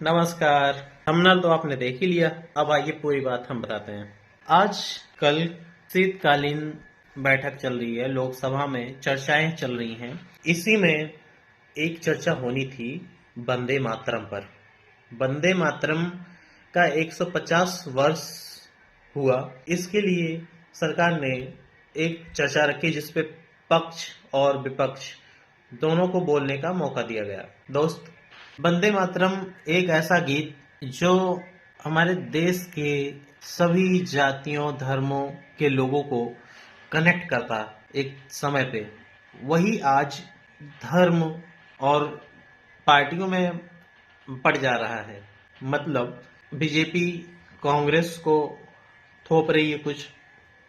नमस्कार। थंबनेल तो आपने देख ही लिया। अब आइए पूरी बात हम बताते हैं। आज कल शीतकालीन बैठक चल रही है, लोकसभा में चर्चाएं चल रही हैं। इसी में एक चर्चा होनी थी वंदे मातरम पर। वंदे मातरम का 150 वर्ष हुआ, इसके लिए सरकार ने एक चर्चा रखी जिसपे पक्ष और विपक्ष दोनों को बोलने का मौका दिया गया। दोस्त, वंदे मातरम एक ऐसा गीत जो हमारे देश के सभी जातियों धर्मों के लोगों को कनेक्ट करता एक समय पे, वही आज धर्म और पार्टियों में पड़ जा रहा है। मतलब बीजेपी कांग्रेस को थोप रही है कुछ,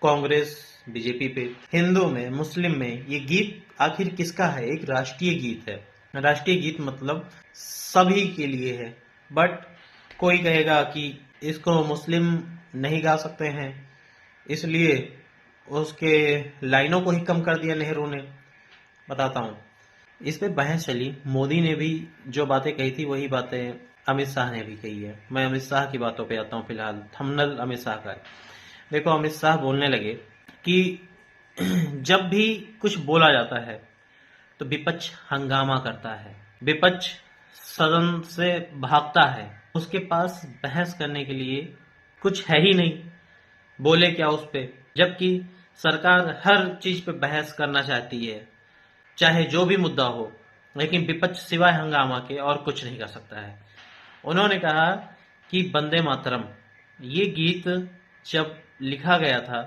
कांग्रेस बीजेपी पे। हिंदू में, मुस्लिम में ये गीत आखिर किसका है? एक राष्ट्रीय गीत है। राष्ट्रीय गीत मतलब सभी के लिए है, बट कोई कहेगा कि इसको मुस्लिम नहीं गा सकते हैं, इसलिए उसके लाइनों को ही कम कर दिया नेहरू ने। बताता हूँ, इस पे बहस चली। मोदी ने भी जो बातें कही थी वही बातें अमित शाह ने भी कही है। मैं अमित शाह की बातों पे आता हूँ। फिलहाल थंबनेल अमित शाह का है। देखो, अमित शाह बोलने लगे कि जब भी कुछ बोला जाता है तो विपक्ष हंगामा करता है, विपक्ष सदन से भागता है, उसके पास बहस करने के लिए कुछ है ही नहीं, बोले क्या उस पे। जबकि सरकार हर चीज पे बहस करना चाहती है, चाहे जो भी मुद्दा हो, लेकिन विपक्ष सिवाय हंगामा के और कुछ नहीं कर सकता है। उन्होंने कहा कि वंदे मातरम ये गीत जब लिखा गया था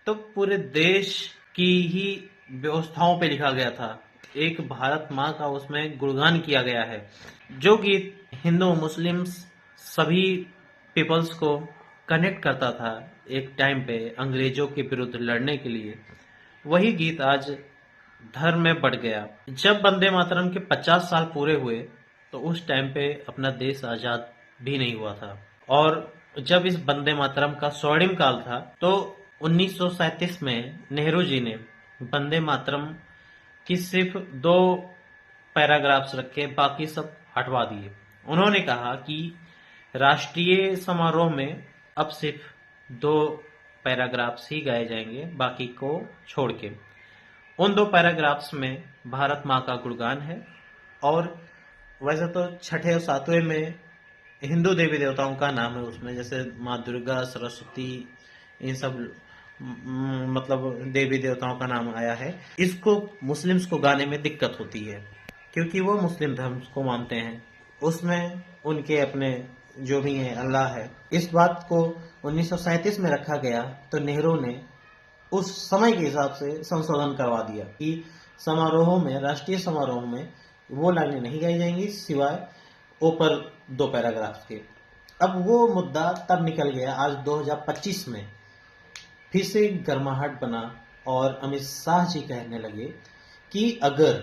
तो पूरे देश की ही व्यवस्थाओं पे लिखा गया था। एक भारत माँ का उसमें गुणगान किया गया है। जो गीत हिंदू मुस्लिम सभी पीपल्स को कनेक्ट करता था एक टाइम पे अंग्रेजों के विरुद्ध लड़ने के लिए, वही गीत आज धर्म में बढ़ गया। जब वंदे मातरम के 50 साल पूरे हुए तो उस टाइम पे अपना देश आजाद भी नहीं हुआ था। और जब इस वंदे मातरम का स्वर्णिम काल था तो 1937 में नेहरू जी ने वंदे मातरम की सिर्फ 2 पैराग्राफ्स रखे, बाकी सब हटवा दिए। उन्होंने कहा कि राष्ट्रीय समारोह में अब सिर्फ 2 पैराग्राफ्स ही गाए जाएंगे, बाकी को छोड़ के। उन 2 पैराग्राफ्स में भारत माँ का गुणगान है, और वैसे तो छठे और सातवें में हिंदू देवी देवताओं का नाम है उसमें, जैसे माँ दुर्गा, सरस्वती, इन सब मतलब देवी देवताओं का नाम आया है। इसको मुस्लिम्स को गाने में दिक्कत होती है क्योंकि वो मुस्लिम धर्म को मानते हैं, उसमें उनके अपने जो भी है अल्लाह है। इस बात को 1937 में रखा गया तो नेहरू ने उस समय के हिसाब से संशोधन करवा दिया कि समारोहों में, राष्ट्रीय समारोह में वो लाइनें नहीं गाई जाएंगी सिवाय ऊपर 2 पैराग्राफ के। अब वो मुद्दा तब निकल गया। आज 2025 में फिर से गर्माहट बना और अमित शाह जी कहने लगे कि अगर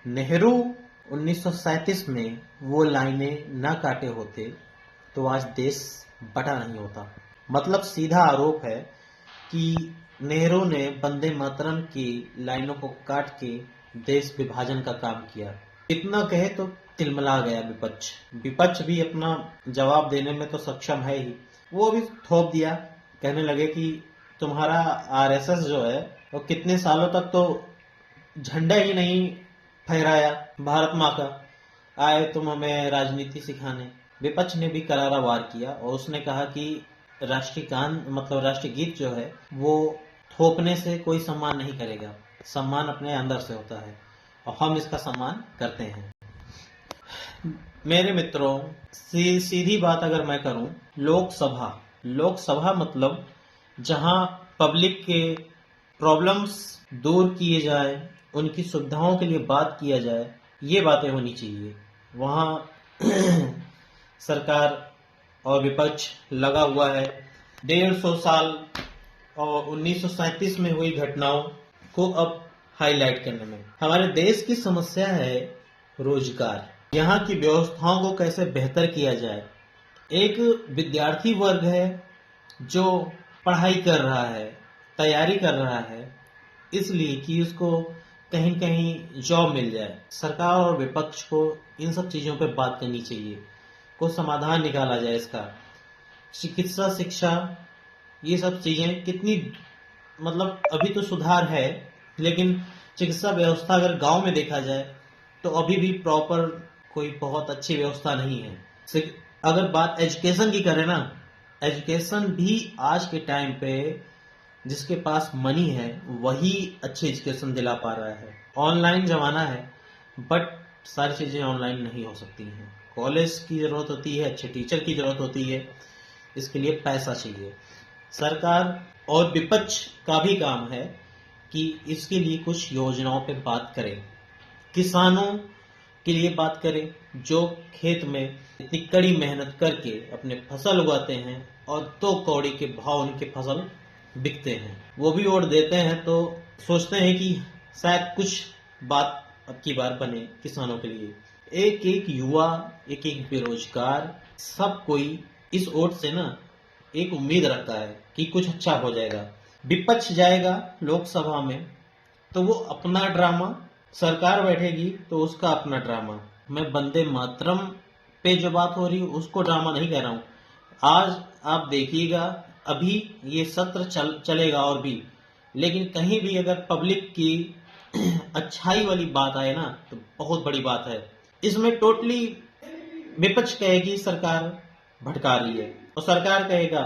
नेहरू 1937 में वो लाइनें ना काटे होते तो आज देश बटा नहीं होता। मतलब सीधा आरोप है कि नेहरू ने वंदे मातरम की लाइनों को काट के देश विभाजन का काम किया। इतना कहे तो तिलमिला गया विपक्ष। विपक्ष भी अपना जवाब देने में तो सक्षम है ही, वो भी थोप दिया। कहने लगे कि तुम्हारा आरएसएस जो है वो कितने सालों तक तो झंडा ही नहीं फहराया भारत माँ का, आए तुम हमें राजनीति सिखाने। विपक्ष ने भी करारा वार किया और उसने कहा कि राष्ट्रीय गान मतलब राष्ट्रीय गीत जो है वो थोपने से कोई सम्मान नहीं करेगा, सम्मान अपने अंदर से होता है और हम इसका सम्मान करते हैं। मेरे मित्रों, सीधी बात अगर मैं करूं, लोकसभा मतलब जहां पब्लिक के प्रॉब्लम्स दूर किए जाए, उनकी सुविधाओं के लिए बात किया जाए, ये बातें होनी चाहिए। वहां सरकार और विपक्ष लगा हुआ है 150 साल और 1937 में हुई घटनाओं को अब हाईलाइट करने में। हमारे देश की समस्या है रोजगार, यहाँ की व्यवस्थाओं को कैसे बेहतर किया जाए। एक विद्यार्थी वर्ग है जो पढ़ाई कर रहा है, तैयारी कर रहा है, इसलिए कि उसको कहीं कहीं जॉब मिल जाए। सरकार और विपक्ष को इन सब चीज़ों पर बात करनी चाहिए। को समाधान निकाला जाए इसका। चिकित्सा शिक्षा ये सब चीजें कितनी मतलब अभी तो सुधार है, लेकिन चिकित्सा व्यवस्था अगर गांव में देखा जाए तो अभी भी प्रॉपर कोई बहुत अच्छी व्यवस्था नहीं है। अगर बात एजुकेशन की करें ना, एजुकेशन भी आज के टाइम पे जिसके पास मनी है वही अच्छी एजुकेशन दिला पा रहा है। ऑनलाइन जमाना है, बट सारी चीजें ऑनलाइन नहीं हो सकती हैं। कॉलेज की जरूरत होती है, अच्छे टीचर की जरूरत होती है, इसके लिए पैसा चाहिए। सरकार और विपक्ष का भी काम है कि इसके लिए कुछ योजनाओं पे बात करें, किसानों के लिए बात करें जो खेत में इतनी कड़ी मेहनत करके अपने फसल उगाते हैं और 2 कौड़ी के भाव उनके फसल बिकते हैं। वो भी वोट देते हैं तो सोचते हैं कि शायद कुछ बात अब की बार बने किसानों के लिए। एक एक युवा, एक एक बेरोजगार, सब कोई इस वोट से ना एक उम्मीद रखता है कि कुछ अच्छा हो जाएगा। विपक्ष जाएगा लोकसभा में तो वो अपना ड्रामा, सरकार बैठेगी तो उसका अपना ड्रामा। मैं वंदे मातरम पे जो बात हो रही है उसको ड्रामा नहीं कह रहा हूँ। आज आप देखिएगा, अभी ये सत्र चलेगा और भी, लेकिन कहीं भी अगर पब्लिक की अच्छाई वाली बात आए ना तो बहुत बड़ी बात है। इसमें टोटली विपक्ष कहेगी सरकार भटका रही है और सरकार कहेगा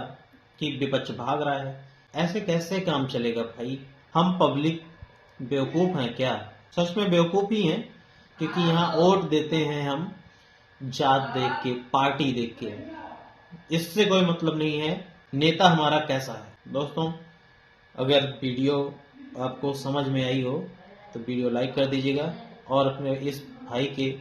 कि विपक्ष भाग रहा है। ऐसे कैसे काम चलेगा भाई? हम पब्लिक बेवकूफ हैं क्या? सच में बेवकूफ ही हैं, क्योंकि यहाँ वोट देते हैं हम जात देख के, पार्टी देख के। इससे कोई मतलब नहीं है नेता हमारा कैसा है। दोस्तों, अगर वीडियो आपको समझ में आई हो तो वीडियो लाइक कर दीजिएगा और अपने इस भाई के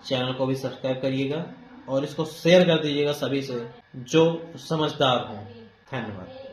चैनल को भी सब्सक्राइब करिएगा और इसको शेयर कर दीजिएगा सभी से जो समझदार हों। धन्यवाद।